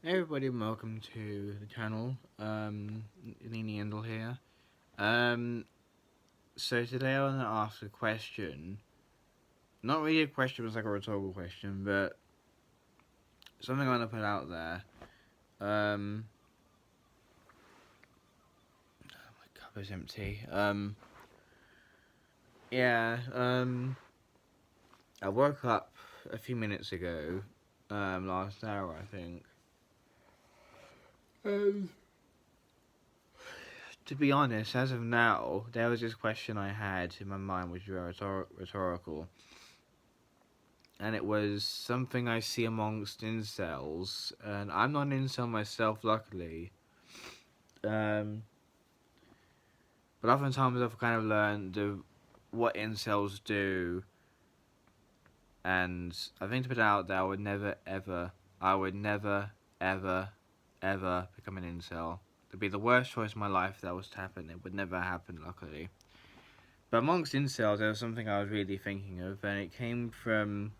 Hey everybody and welcome to the channel. Nini Endel here. So today I want to ask a question. Not really a question, it's like a rhetorical question, but something I want to put out there. My cup is empty. Yeah, I woke up a few minutes ago, last hour I think. Um, to be honest, as of now, there was this question I had in my mind which was rhetorical. And it was something I see amongst incels, and I'm not an incel myself, luckily. Um, but oftentimes I've kind of learned what incels do, and I think to put it out there, I would never, ever, ever become an incel. It'd be the worst choice in my life if that was to happen. It would never happen, luckily. But amongst incels, there was something I was really thinking of, and it came from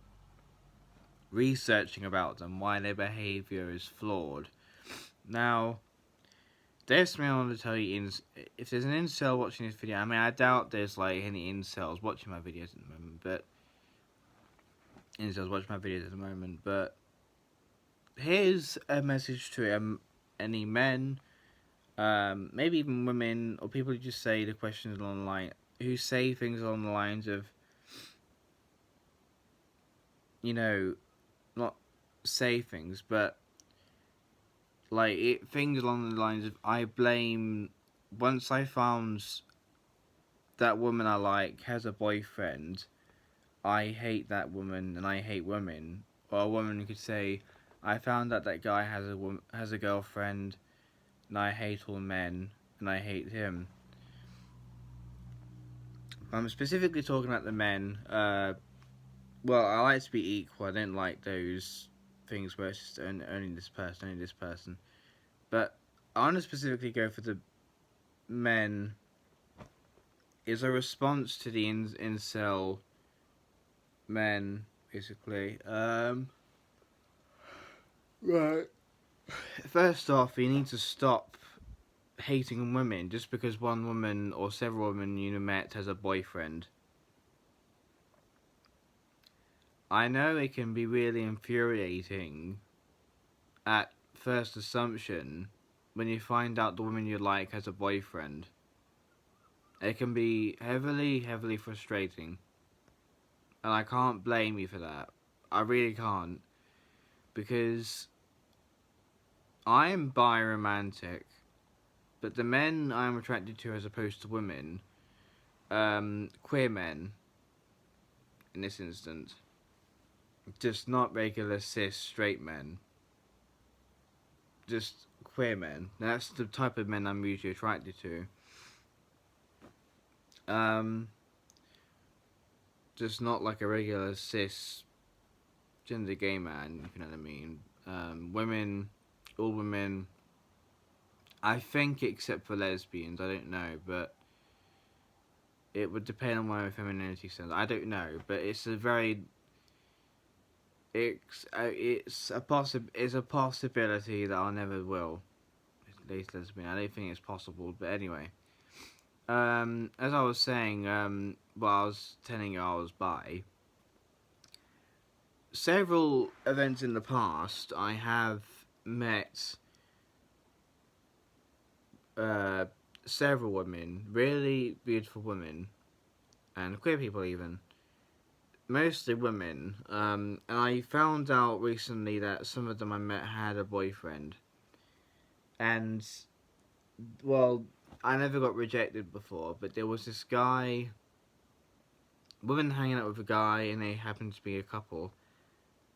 researching about them, why their behavior is flawed. Now, there's something I want to tell you. If there's an incel watching this video, I mean, I doubt there's like any incels watching my videos at the moment, but incels watching my videos at the moment. But here's a message to any men, maybe even women, or people who just say the questions online, who say things along the lines of, you know, not say things, but like things along the lines of, I blame. Once I found that woman I like has a boyfriend, I hate that woman and I hate women. Or a woman could say, I found out that guy has a girlfriend and I hate all men and I hate him. I'm specifically talking about the men. Well, I like to be equal. I don't like those things where it's just only this person, only this person. But I want to specifically go for the men. Is a response to the incel men, basically. Right. First off, you need to stop hating women just because one woman or several women you met has a boyfriend. I know it can be really infuriating at first assumption when you find out the woman you like has a boyfriend. It can be heavily, heavily frustrating. And I can't blame you for that. I really can't. Because I am bi-romantic, but the men I'm attracted to as opposed to women, queer men, in this instance, just not regular cis straight men, just queer men. That's the type of men I'm usually attracted to. Um, just not like a regular cis gender gay man, if you know what I mean. Women, all women, I think except for lesbians, I don't know, but it would depend on my femininity sense. I don't know, but it's a very it's a possibility that I never will. At least lesbian. I don't think it's possible, but anyway. As I was saying, I was telling you I was bi. Several events in the past, I have met uh, several women, really beautiful women, and queer people even. Mostly women, and I found out recently that some of them I met had a boyfriend. And, well, I never got rejected before, but there was this guy, woman hanging out with a guy, and they happened to be a couple.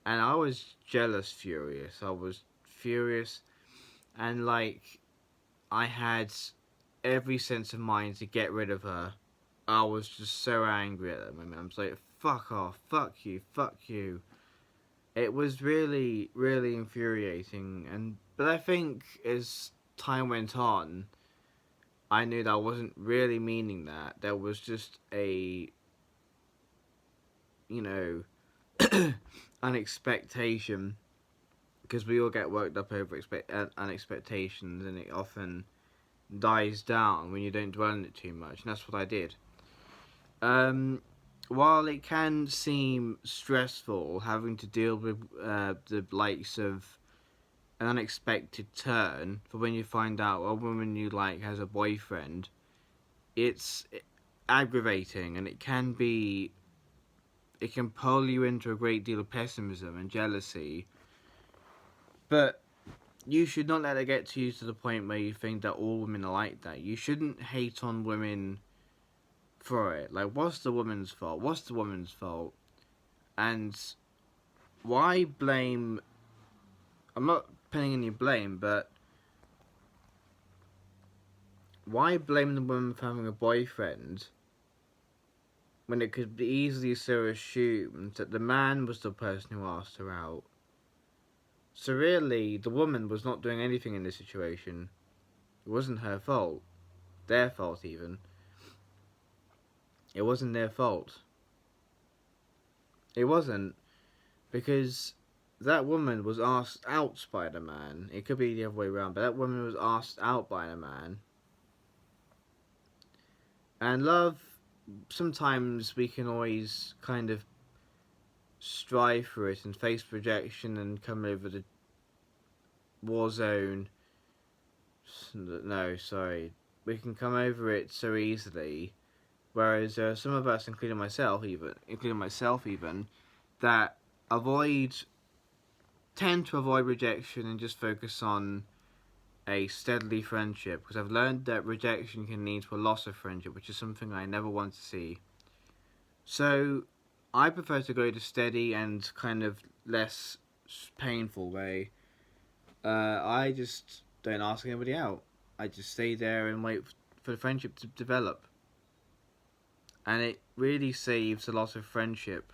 And I was jealous, furious. I was furious, and like, I had every sense of mind to get rid of her. I was just so angry at that moment. I was like, fuck off, fuck you, fuck you. It was really, really infuriating. But I think as time went on, I knew that I wasn't really meaning that. There was just a, you know, an expectation because we all get worked up over expectations, and it often dies down when you don't dwell on it too much, and that's what I did. Um, while it can seem stressful having to deal with the likes of an unexpected turn for when you find out a woman you like has a boyfriend, it's aggravating, and it can pull you into a great deal of pessimism and jealousy. But you should not let it get to you to the point where you think that all women are like that. You shouldn't hate on women for it. Like, what's the woman's fault? What's the woman's fault? And why blame? I'm not pinning any blame, but why blame the woman for having a boyfriend when it could be easily so assumed that the man was the person who asked her out? So really, the woman was not doing anything in this situation. It wasn't her fault. Their fault, even. It wasn't their fault. It wasn't, because that woman was asked out by the man. It could be the other way around, but that woman was asked out by the man. And love, sometimes we can always kind of strive for it and face rejection and come over the war zone. No, sorry. We can come over it so easily. Whereas some of us, including myself even, that tend to avoid rejection and just focus on a steadily friendship, because I've learned that rejection can lead to a loss of friendship, which is something I never want to see. So I prefer to go the steady and kind of less painful way. I just don't ask anybody out. I just stay there and wait for the friendship to develop. And it really saves a lot of friendship.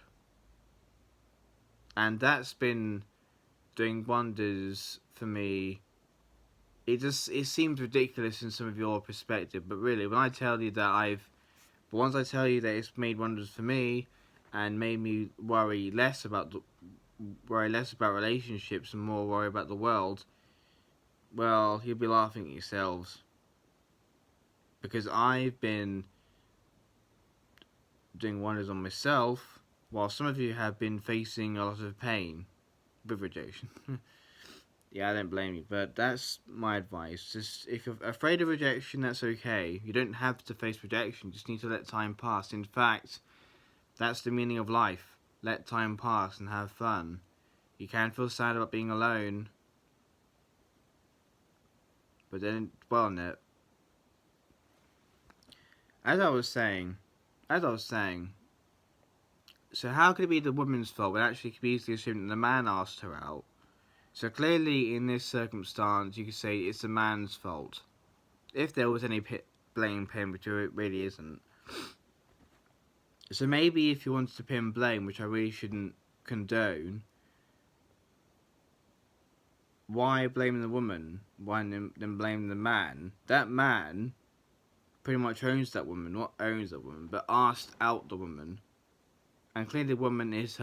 And that's been doing wonders for me. It seems ridiculous in some of your perspective, but really, when I tell you that once I tell you that it's made wonders for me, and made me worry less about relationships and more worry about the world, well, you'll be laughing at yourselves. Because I've been doing wonders on myself, while some of you have been facing a lot of pain with rejection. Yeah, I don't blame you, but that's my advice. Just, if you're afraid of rejection, that's okay. You don't have to face rejection, you just need to let time pass. In fact, that's the meaning of life. Let time pass and have fun. You can feel sad about being alone, but then dwell on it. As I was saying, so how could it be the woman's fault when actually it could be easily assumed that the man asked her out? So clearly, in this circumstance, you could say it's the man's fault. If there was any blame pinned, which it really isn't. So maybe if you wanted to pin blame, which I really shouldn't condone, why blame the woman? Why then blame the man? That man pretty much owns that woman, not owns that woman, but asked out the woman. And clearly the woman is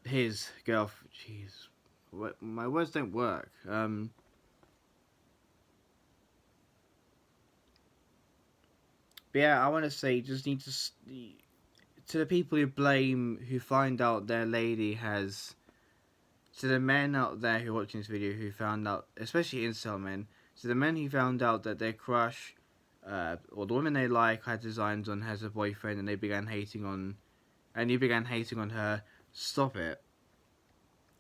his girlfriend. Jeez, my words don't work. But yeah, I want to say, just need to the people who find out their lady has, to the men out there who are watching this video who found out, especially incel men, to the men who found out that their crush, or the woman they like had designs on, has a boyfriend, and you began hating on her. Stop it.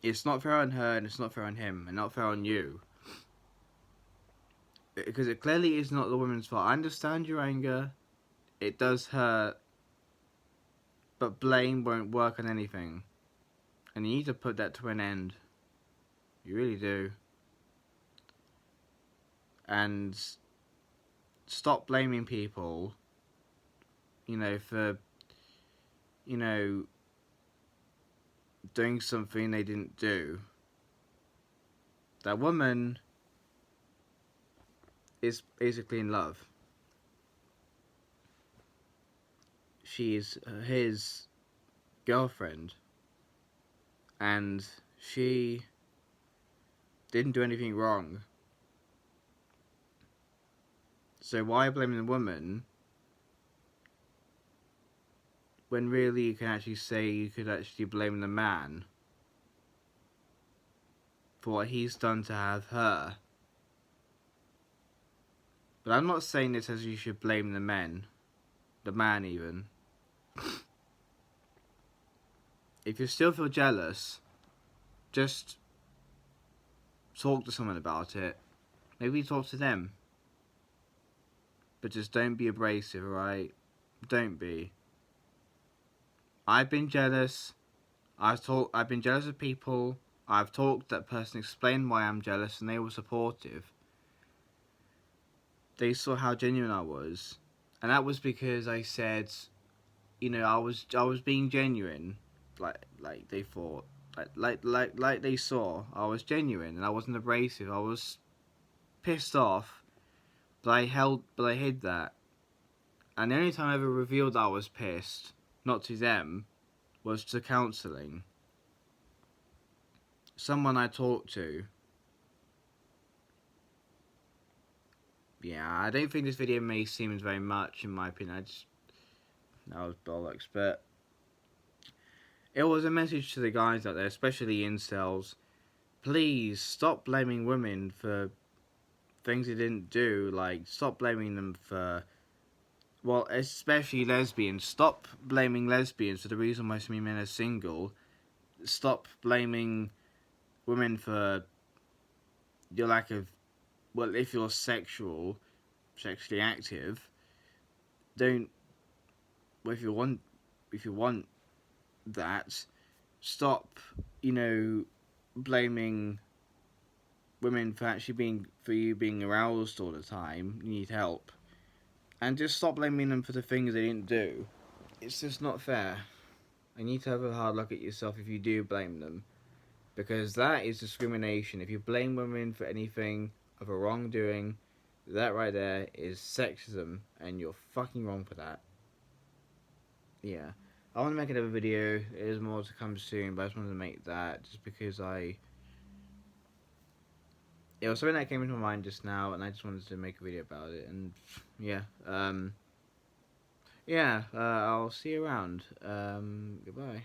It's not fair on her, and it's not fair on him, and not fair on you. Because it clearly is not the woman's fault. I understand your anger. It does hurt. But blame won't work on anything. And you need to put that to an end. You really do. And stop blaming people, for, doing something they didn't do. That woman is basically in love. She is his girlfriend, and She didn't do anything wrong. So why blaming the woman when really you can actually say you could actually blame the man for what he's done to have her? But I'm not saying this as you should blame the men. The man even. If you still feel jealous, just talk to someone about it. Maybe talk to them. But just don't be abrasive, alright? Don't be. I've been jealous. I've been jealous of people. I've talked to that person, explained why I'm jealous, and they were supportive. They saw how genuine I was. And that was because I said, you know, I was being genuine. Like they thought. Like they saw. I was genuine and I wasn't abrasive. I was pissed off. But I hid that. And the only time I ever revealed I was pissed, not to them, was to counselling. Someone I talked to. Yeah, I don't think this video may seem very much, in my opinion. That was bollocks, but it was a message to the guys out there, especially incels. Please stop blaming women for things they didn't do. Like, stop blaming them for, well, especially lesbians. Stop blaming lesbians for the reason why so many men are single. Stop blaming women for your lack of, well, if you're sexually active, don't, well, if you want that, stop, you know, blaming women for you being aroused all the time. You need help, and just stop blaming them for the things they didn't do. It's just not fair. You need to have a hard look at yourself if you do blame them, because that is discrimination. If you blame women for anything of a wrongdoing, that right there is sexism, and you're fucking wrong for that. Yeah. I want to make another video. There's more to come soon, but I just wanted to make that just because it was something that came into my mind just now, and I just wanted to make a video about it. And yeah, I'll see you around. Goodbye.